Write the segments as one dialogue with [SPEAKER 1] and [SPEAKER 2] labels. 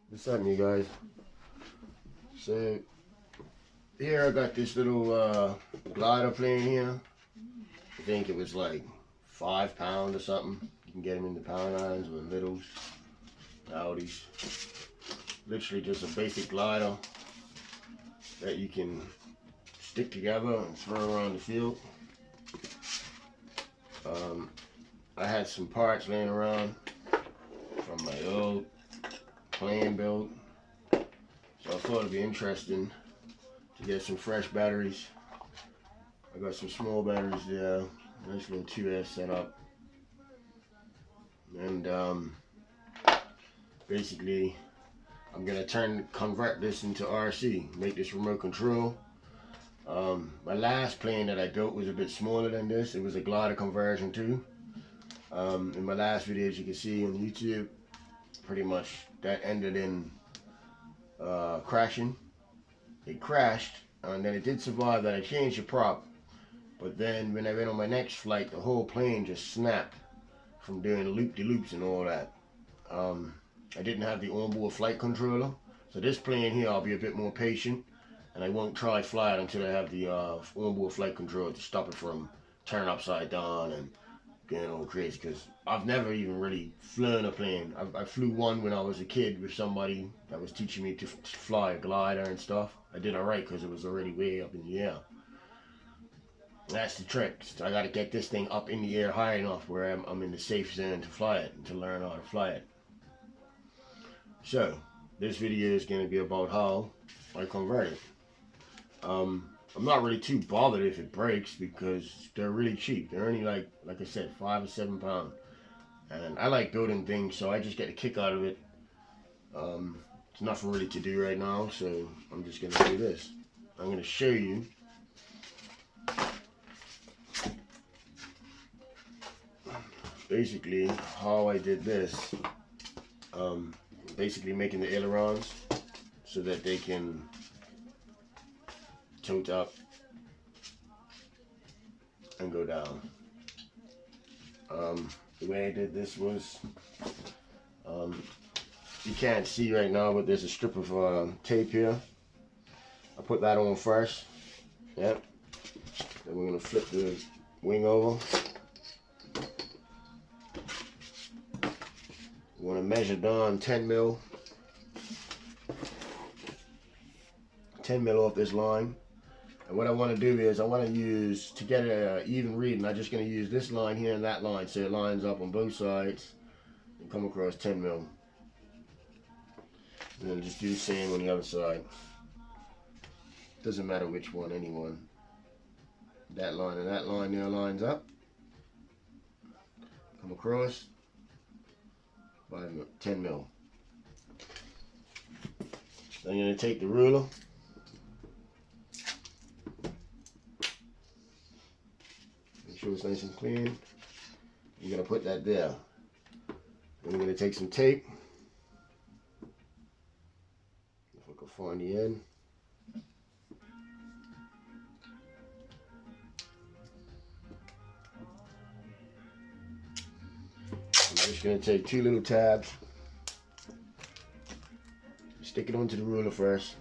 [SPEAKER 1] What's up, you guys? So here I got this little glider plane here. I think it was like 5 pounds or something. You can get them in the pound lines or littles, Audis. Literally just a basic glider that you can stick together and throw around the field. I had some parts laying around from my old plane build, so I thought it'd be interesting to get some fresh batteries. I got some small batteries there, nice little 2S setup, and basically I'm gonna convert this into RC, make this remote control. My last plane that I built was a bit smaller than this. It was a glider conversion too. In my last video, as you can see on YouTube, pretty much that ended in crashing. It crashed, and then it did survive that. I changed the prop, but then when I went on my next flight, the whole plane just snapped from doing loop-de-loops and all that. I didn't have the onboard flight controller, so this plane here I'll be a bit more patient, and I won't try fly it until I have the onboard flight controller to stop it from turning upside down and getting all crazy, because I've never even really flown a plane. I flew one when I was a kid with somebody that was teaching me to fly a glider and stuff. I did alright because it was already way up in the air. That's the trick. I got to get this thing up in the air high enough where I'm in the safe zone to fly it and to learn how to fly it. So this video is going to be about how I convert it. I'm not really too bothered if it breaks because they're really cheap. They're only like I said, 5 or 7 pounds. And I like building things, so I just get a kick out of it. There's nothing really to do right now, so I'm just going to do this. I'm going to show you basically how I did this. Basically making the ailerons so that they can tilt up and go down. The way I did this was, you can't see right now, but there's a strip of tape here. I put that on first. Yep. Then we're gonna flip the wing over. We want to measure down 10 mil off this line. And what I want to do is I want to use, to get an even reading, I'm just going to use this line here and that line so it lines up on both sides and come across 10 mil. And then just do the same on the other side. Doesn't matter which one, any one. That line and that line there lines up. Come across 10 mil. Then I'm going to take the ruler. Make sure it's nice and clean. You're going to put that there. Then we're going to take some tape. If I can find the end. I'm just going to take 2 little tabs. Stick it onto the ruler first.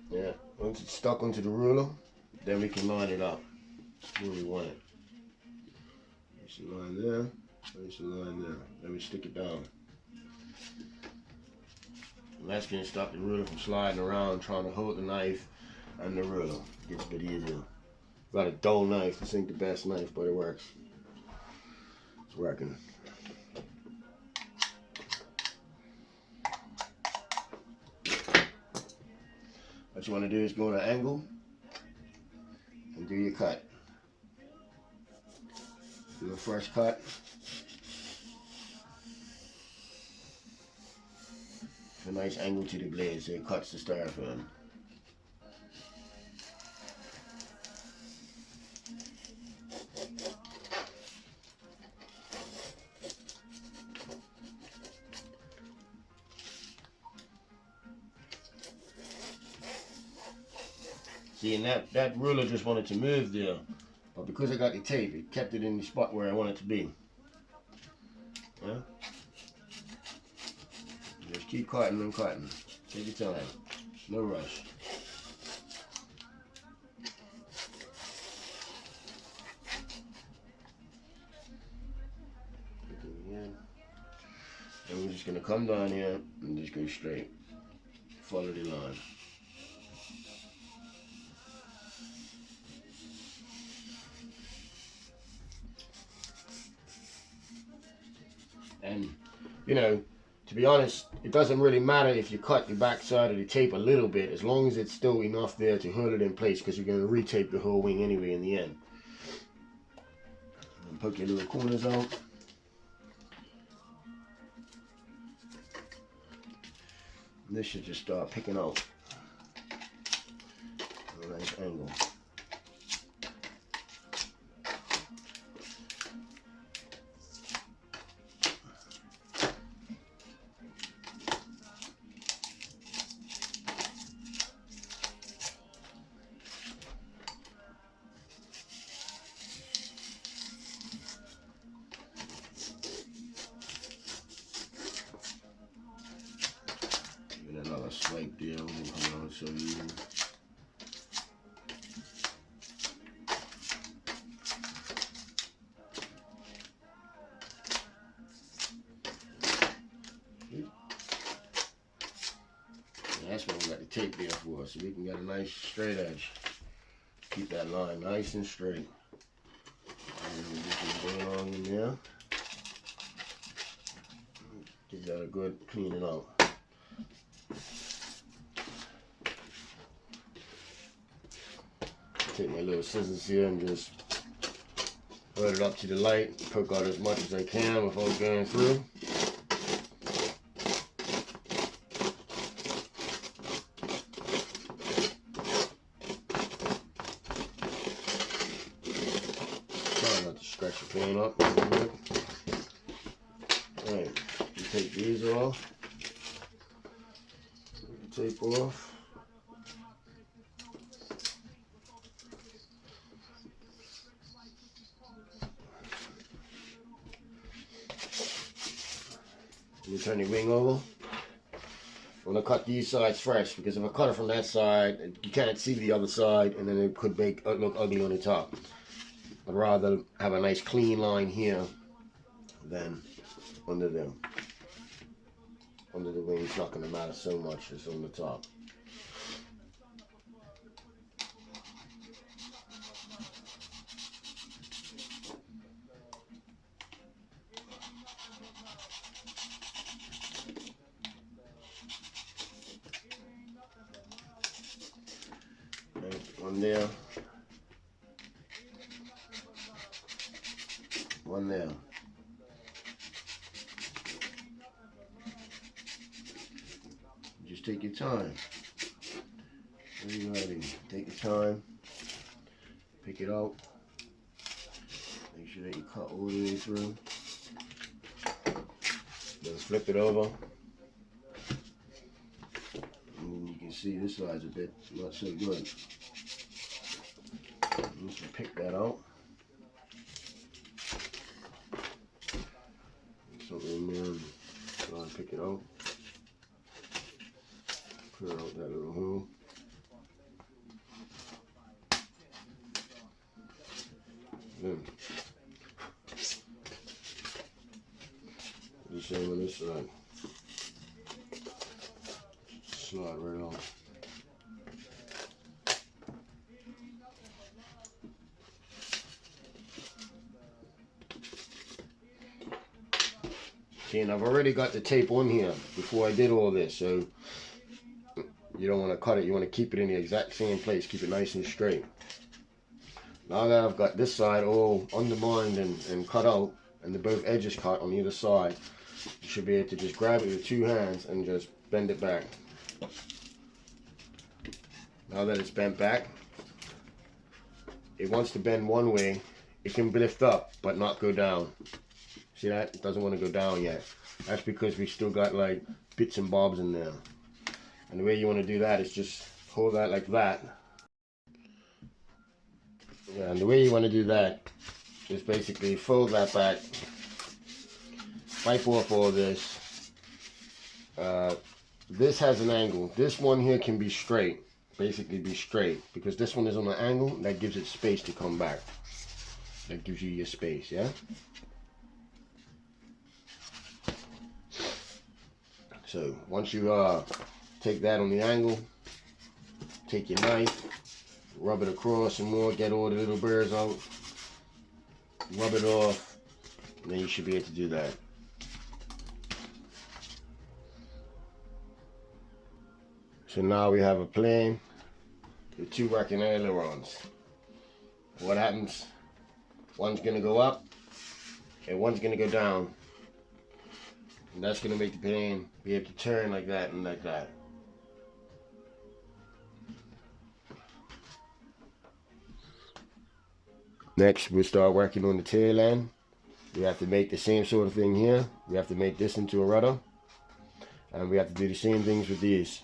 [SPEAKER 1] Yeah, once it's stuck onto the ruler, then we can line it up where we want it. There's a line there, there's a line there. Then we stick it down. And that's going to stop the ruler from sliding around trying to hold the knife and the ruler. It gets a bit easier. Got a dull knife. This ain't the best knife, but it works. It's working. What you want to do is go on an angle and do your cut. Do the first cut. A nice angle to the blade so it cuts the styrofoam. See, and that ruler just wanted to move there, but because I got the tape, it kept it in the spot where I want it to be. Yeah? Just keep cutting and cutting. Take your time. No rush. And we're just going to come down here and just go straight. Follow the line. And, you know, to be honest, it doesn't really matter if you cut the back side of the tape a little bit, as long as it's still enough there to hold it in place, because you're going to retape the whole wing anyway in the end. And poke your little corners out. And this should just start picking out a nice angle. Another swipe there, we'll come on, so you. That's what we got the tape there for, so we can get a nice straight edge. Keep that line nice and straight. And we just go along in there. Give that a good cleaning out. Take my little scissors here and just put it up to the light, poke out as much as I can without going through. Try not to scratch the pan up. Alright, you take these off, tape off. You turn your wing over. I'm going to cut these sides fresh, because if I cut it from that side, you can't see the other side, and then it could make it look ugly on the top. I'd rather have a nice clean line here than under them. Under the wing, it's not going to matter so much as on the top. One there, one there. Just take your time. Everybody, take your time. Pick it out. Make sure that you cut all the way through. Then flip it over. And you can see this side's a bit not so good. Just pick that out. Something in there and try and pick it out. Put out that little hole. Then the same on this side. Slide right on. See, and I've already got the tape on here before I did all this, so you don't want to cut it. You want to keep it in the exact same place. Keep it nice and straight. Now that I've got this side all undermined and cut out, and the both edges cut on either side, you should be able to just grab it with two hands and just bend it back. Now that it's bent back, it wants to bend one way. It can lift up, but not go down. See that? It doesn't want to go down yet. That's because we still got like bits and bobs in there. And the way you want to do that is just hold that like that. Yeah, and the way you want to do that is basically fold that back, wipe off all this. This has an angle. This one here can be straight, basically be straight, because this one is on an angle. That gives it space to come back. That gives you your space, yeah? So once you take that on the angle, take your knife, rub it across some more, get all the little burrs out, rub it off, and then you should be able to do that. So now we have a plane with two working ailerons. What happens? One's going to go up and one's going to go down. And that's going to make the plane be able to turn like that and like that. Next, we'll start working on the tail end. We have to make the same sort of thing here. We have to make this into a rudder. And we have to do the same things with these.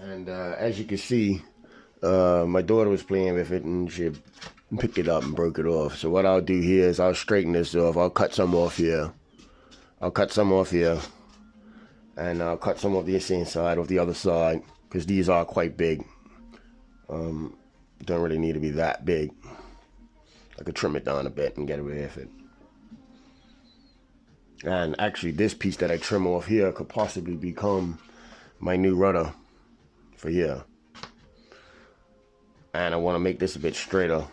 [SPEAKER 1] And as you can see, my daughter was playing with it and she picked it up and broke it off. So what I'll do here is I'll straighten this off. I'll cut some off here. I'll cut some off here. And I'll cut some of this inside of the other side, because these are quite big. Don't really need to be that big. I could trim it down a bit and get away with it. And actually this piece that I trim off here could possibly become my new rudder for here. And I want to make this a bit straighter,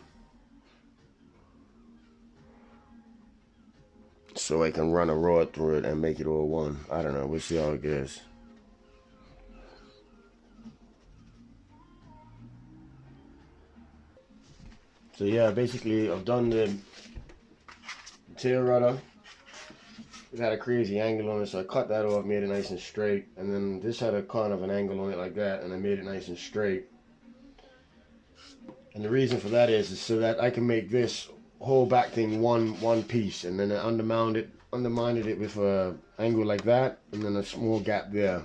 [SPEAKER 1] so I can run a rod through it and make it all one. I don't know, we'll see how it goes. So yeah, basically I've done the tail rudder. It had a crazy angle on it, so I cut that off, made it nice and straight. And then this had a kind of an angle on it like that, and I made it nice and straight. And the reason for that is so that I can make this whole back thing one piece, and then I undermined it with a angle like that, and then a small gap there.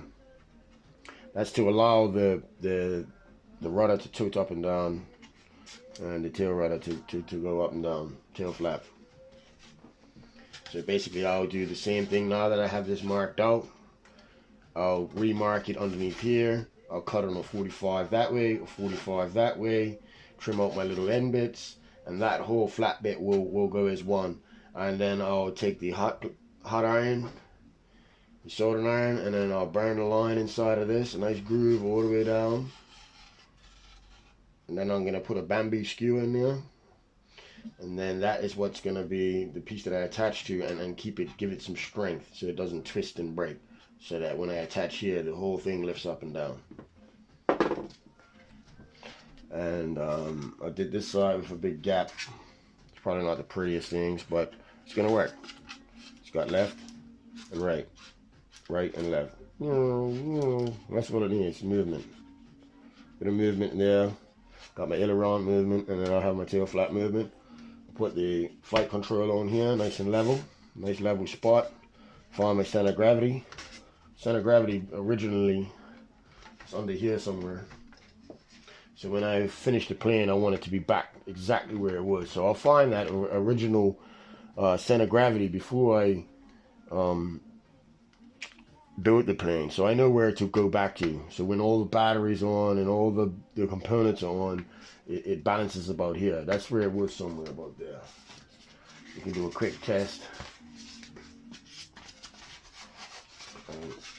[SPEAKER 1] That's to allow the rudder to tilt up and down, and the tail rudder to go up and down, tail flap. So basically I'll do the same thing now that I have this marked out. I'll remark it underneath here. I'll cut on a 45 that way, a 45 that way, trim out my little end bits, and that whole flat bit will go as one. And then I'll take the hot iron, the soldering iron, and then I'll burn the line inside of this, a nice groove all the way down. And then I'm gonna put a bamboo skewer in there, and then that is what's gonna be the piece that I attach to, and give it some strength so it doesn't twist and break, so that when I attach here, the whole thing lifts up and down. And I did this side with a big gap. It's probably not the prettiest things, but it's gonna work. It's got left and right and left. That's what it is, movement. Bit of movement there. Got my aileron movement, and then I'll have my tail flap movement. Put the flight control on here, nice and level. Nice level spot. Find my center of gravity. Center of gravity originally is under here somewhere. So when I finish the plane, I want it to be back exactly where it was. So I'll find that original center of gravity before I build the plane. So I know where to go back to. So when all the batteries on and all the components are on, it balances about here. That's where it was, somewhere about there. You can do a quick test.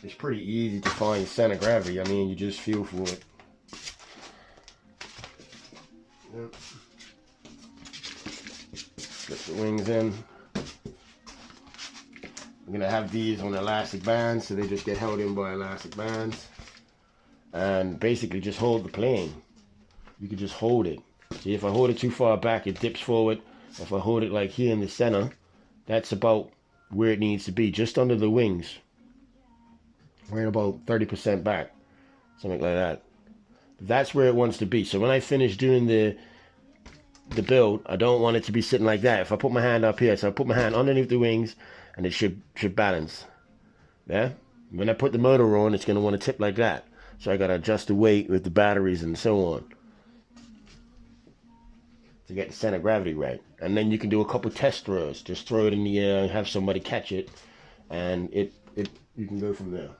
[SPEAKER 1] It's pretty easy to find center of gravity. I mean, you just feel for it. Yep. Slip the wings in. I'm gonna have these on elastic bands, so they just get held in by elastic bands. And basically just hold the plane. You can just hold it. See, if I hold it too far back, it dips forward. If I hold it like here in the center, that's about where it needs to be, just under the wings. Right about 30% back, something like that. That's where it wants to be. So when I finish doing the build, I don't want it to be sitting like that. If I put my hand up here, so I put my hand underneath the wings, and it should balance. Yeah, When I put the motor on, it's going to want to tip like that. So I got to adjust the weight with the batteries and so on to get the center of gravity right. And then you can do a couple test throws. Just throw it in the air and have somebody catch it, and you can go from there.